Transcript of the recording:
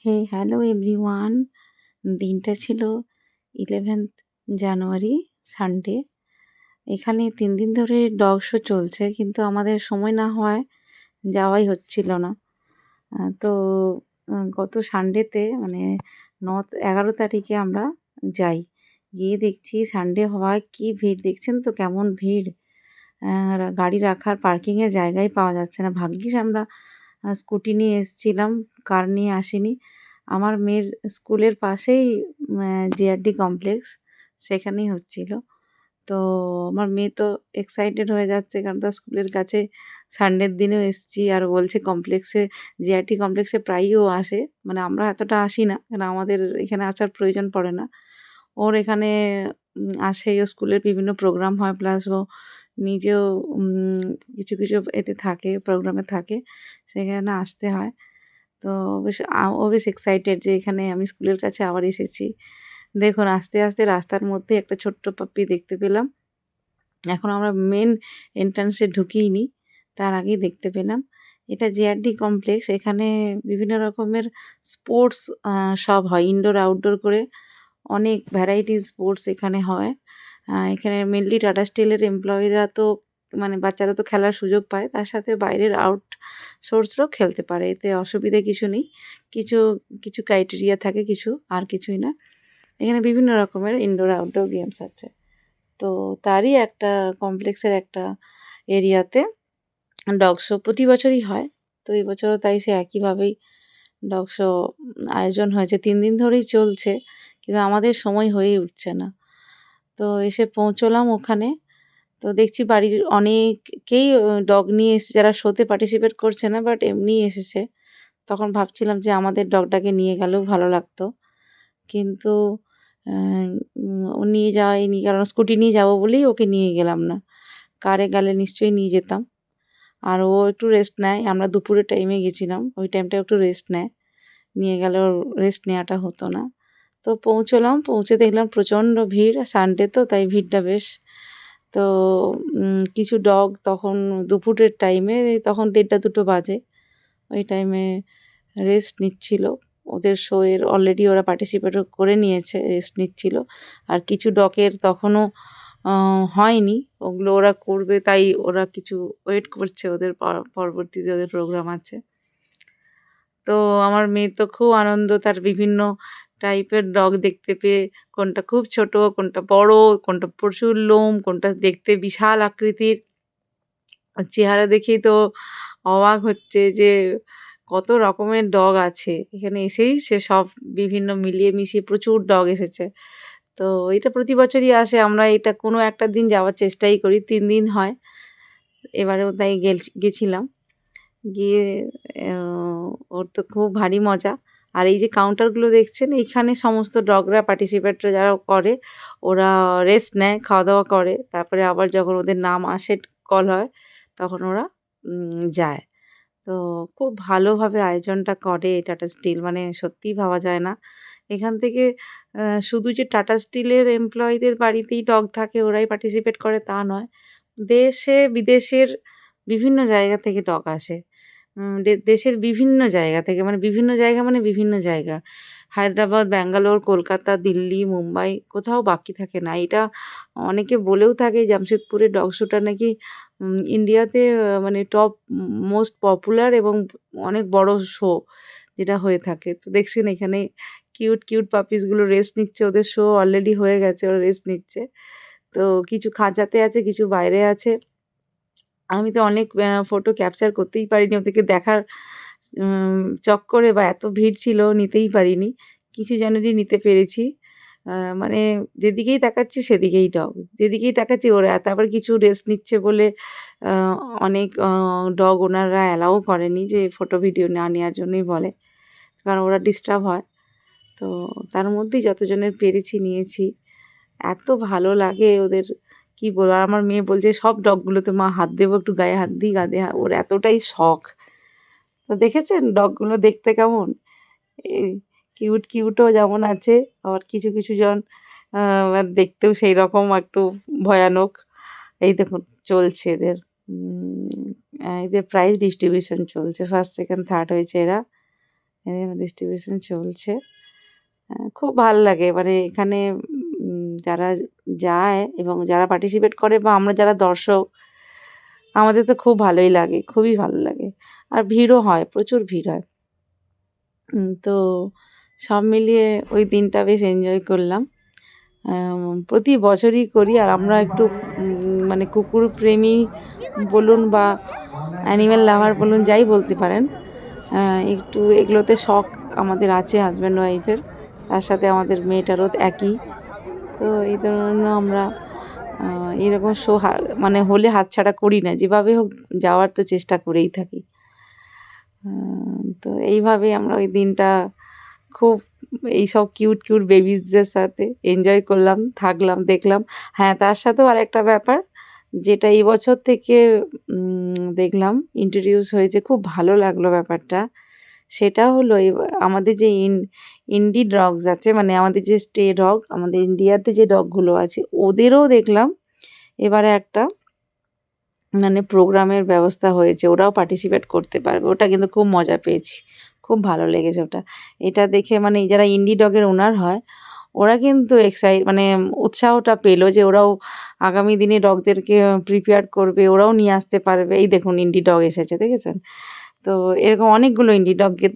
Hello everyone. দিনটা ছিল 11th জানুয়ারি, Sunday. এখানে ৩ দিন ধরে ডগ শো চলছে, কিন্তু আমাদের সময় না হওয়ায় যাওয়াই হচ্ছিল না। তো গত সানডেতে মানে 11 তারিখে আমরা যাই। গিয়ে দেখছি সানডে হওয়ায় কি ভিড়, দেখছেন তো কেমন ভিড়। গাড়ি রাখার পার্কিংয়ের জায়গাই পাওয়া যাচ্ছে না। ভাগ্যিস আমরা স্কুটি নিয়ে এসছিলাম, কার নিয়ে আসিনি। আমার মেয়ের স্কুলের পাশেই জিআরডি কমপ্লেক্স, সেখানেই হচ্ছিল। তো আমার মেয়ে তো এক্সাইটেড হয়ে যাচ্ছে, কারণ তার স্কুলের কাছে সানডের দিনেও এসছি। আর বলছে কমপ্লেক্সে, জিআরটি কমপ্লেক্সে প্রায়ই ও আসে। মানে আমরা এতটা আসি না, কারণ আমাদের এখানে আসার প্রয়োজন পড়ে না। ওর এখানে আসে, ও স্কুলের বিভিন্ন প্রোগ্রাম হয়, প্লাস ও নিজেও কিছু কিছু এতে থাকে, প্রোগ্রামে থাকে, সেখানে আসতে হয়। তো ও বেশ এক্সাইটেড যে এখানে আমি স্কুলের কাছে আবার এসেছি। দেখুন আস্তে আস্তে রাস্তার মধ্যে একটা ছোট্ট পাপ্পি দেখতে পেলাম। এখন আমরা মেন এন্ট্রান্সে ঢুকিইনি, তার আগেই দেখতে পেলাম। এটা জেআরডি কমপ্লেক্স। এখানে বিভিন্ন রকমের স্পোর্টস সব হয়, ইনডোর আউটডোর করে অনেক ভ্যারাইটি স্পোর্টস এখানে হয়। এখানে মেনলি টাটা স্টিলের এমপ্লয়িরা তো মানে বাচ্চারা তো খেলার সুযোগ পায়, তার সাথে বাইরের সোর্সরাও খেলতে পারে, এতে অসুবিধে কিছু নেই। কিছু কিছু ক্রাইটেরিয়া থাকে, কিছু আর কিছুই না। এখানে বিভিন্ন রকমের ইনডোর আউটডোর গেমস আছে। তো তারই একটা কমপ্লেক্সের একটা এরিয়াতে ডগ শো প্রতি বছরই হয়। তো এই বছরও তাই সে একইভাবেই ডগ শো আয়োজন হয়েছে। ৩ দিন ধরেই চলছে, কিন্তু আমাদের সময় হয়েই উঠছে না। তো এসে পৌঁছলাম ওখানে। তো দেখছি বাড়ির অনেকেই ডগ নিয়ে এসেছে, যারা শোতে পার্টিসিপেট করছে না, বাট এমনিই এসেছে। তখন ভাবছিলাম যে আমাদের ডগটাকে নিয়ে গেলেও ভালো লাগতো। কিন্তু ও নিয়ে যাওয়াইনি, কারণ স্কুটি নিয়ে যাবো বলেই ওকে নিয়ে গেলাম না। কারে গেলে নিশ্চয়ই নিয়ে যেতাম। আর ও একটু রেস্ট নেয়। আমরা দুপুরের টাইমে গেছিলাম। ওই টাইমটা একটু রেস্ট নেয়। নিয়ে গেলে ওর রেস্ট নেওয়াটা হতো না। তো পৌঁছলাম, পৌঁছে দেখলাম প্রচণ্ড ভিড়। সানডে তো তাই ভিড়টা বেশ। তো কিছু ডগ তখন দুপুরের টাইমে, তখন ১:৩০-২টো বাজে। ওই টাইমে রেস্ট নিচ্ছিল। ওদের শো এর অলরেডি ওরা পার্টিসিপেটও করে নিয়েছে, রেস্ট নিচ্ছিল। আর কিছু ডগের তখনও হয়নি। ওগুলো ওরা করবে, তাই ওরা কিছু ওয়েট করছে, ওদের পরবর্তীতে ওদের প্রোগ্রাম আছে। তো আমার মেয়ে তো খুব আনন্দ, তার বিভিন্ন টাইপের ডগ দেখতে পেয়ে। কোনটা খুব ছোট, কোনটা বড়, কোনটা প্রচুর লোম, কোনটা দেখতে বিশাল আকৃতির। ওর চেহারা দেখেই তো অবাক হচ্ছে যে কত রকমের ডগ আছে। এখানে এসেই সে সব বিভিন্ন মিলিয়ে মিশিয়ে প্রচুর ডগ এসেছে। তো এটা প্রতি বছরই আসে। আমরা এটা কোনো একটা দিন যাওয়ার চেষ্টাই করি। ৩ দিন হয়। এবারেও তাই গেছিলাম। গিয়ে অ্যা ওর তো খুব ভারী মজা। আর এই যে কাউন্টারগুলো দেখছেন, এইখানে সমস্ত ডগরা পার্টিসিপেটরা যারা করে, ওরা রেস্ট নেয়, খাওয়া-দাওয়া করে। তারপরে আবার যখন ওদের নাম আসে, কল হয়, তখন ওরা যায়। তো খুব ভালোভাবে আয়োজনটা করে টাটা স্টিল, মানে সত্যিই ভাবা যায় না। এখান থেকে শুধু যে টাটা স্টিলের এমপ্লয়িদের বাড়িতেই ডগ থাকে, ওরাই পার্টিসিপেট করে তা নয়। দেশে বিদেশের বিভিন্ন জায়গা থেকে ডগ আসে। দেশের বিভিন্ন জায়গা থেকে, মানে বিভিন্ন জায়গা মানে বিভিন্ন জায়গা। হায়দ্রাবাদ, ব্যাঙ্গালোর, কলকাতা, দিল্লি, মুম্বাই, কোথাও বাকি থাকে না। এটা অনেকে বলেও থাকে জামশেদপুরের ডগ শোটা নাকি ইন্ডিয়াতে মানে টপ মোস্ট পপুলার এবং অনেক বড় শো যেটা হয়ে থাকে। তো দেখছেন এখানে কিউট, কিউট পাপিস গুলো রেস্ট নিচ্ছে। ওদের শো অলরেডি হয়ে গেছে, ওরা রেস্ট নিচ্ছে। তো কিছু খাঁচাতে আছে, কিছু বাইরে আছে। আমি তো অনেক ফটো ক্যাপচার করতেই পারিনি। ওদেরকে দেখার উম চক্করে বা এত ভিড় ছিল, নিতেই পারিনি। কিছু জনেরই নিতে পেরেছি। আ মানে যেদিকেই তাকাচ্ছি সেদিকেই ডগ। যেদিকেই তাকাচ্ছি ওরা। তারপর কিছু রেস্ট নিচ্ছে বলে আ অনেক ডগ ওনাররা অ্যালাও করেনি, যে ফটো ভিডিও না নেওয়ার জন্যই বলে। কারণ ওরা ডিস্টার্ব হয়। তো তার মধ্যেই যতজনের পেরেছি নিয়েছি। এত ভালো লাগে ওদের, কি বলবো। আর আমার মেয়ে বলছে সব ডগগুলোতে মা হাত দেবো, একটু গায়ে হাত দিই, ওর এতটাই শখ। তো দেখেছেন ডগগুলো দেখতে কেমন? এই কিউট, কিউটও যেমন আছে, আবার কিছু কিছু জন দেখতেও সেইরকম একটু ভয়ানক। এই দেখুন চলছে এদের এদের প্রাইজ ডিস্ট্রিবিউশন চলছে। 1st, 2nd, 3rd হয়েছে এরা। ডিস্ট্রিবিউশন চলছে। খুব ভাল লাগে মানে এখানে যারা যায় এবং যারা পার্টিসিপেট করে বা আমরা যারা দর্শক, আমাদের তো খুব ভালোই লাগে, খুবই ভালো লাগে। আর ভিড়ও হয়, প্রচুর ভিড় হয়। তো সব মিলিয়ে ওই দিনটা বেশ এনজয় করলাম। প্রতি বছরই করি আর আমরা একটু মানে কুকুর প্রেমী বলুন বা অ্যানিম্যাল লাভার বলুন, যাই বলতে পারেন, একটু এগুলোতে শখ আমাদের আছে হাজব্যান্ড ওয়াইফের। তার সাথে আমাদের মেয়েটারও একই। তো এই জন্য আমরা এরকম শো মানে হলে হাতছাড়া করি না, যেভাবে হোক যাওয়ার তো চেষ্টা করেই থাকি। তো এইভাবেই আমরা ওই দিনটা খুব এইসব কিউট কিউট বেবিজদের সাথে এনজয় করলাম, থাকলাম, দেখলাম। হ্যাঁ, তার সাথেও আরেকটা ব্যাপার যেটা এই বছর থেকে দেখলাম ইন্ট্রোডিউস হয়েছে, খুব ভালো লাগলো ব্যাপারটা। সেটা হলো আমাদের যে ইন্ডি ডগস আছে, মানে আমাদের যে স্টে ডগ, আমাদের ইন্ডিয়াতে যে ডগগুলো আছে, ওদেরও দেখলাম এবারে একটা মানে প্রোগ্রামের ব্যবস্থা হয়েছে, ওরাও পার্টিসিপেট করতে পারবে। ওটা কিন্তু খুব মজা পেয়েছি, খুব ভালো লেগেছে ওটা। এটা দেখে মানে যারা ইন্ডি ডগের ওনার হয়, ওরা কিন্তু মানে উৎসাহটা পেলো যে ওরাও আগামী দিনে ডগদেরকে প্রিপেয়ার করবে, ওরাও নিয়ে আসতে পারবে। এই দেখুন ইন্ডি ডগ এসেছে, দেখেছেন? তো এরকম অনেকগুলো ইন্ডি ডগকে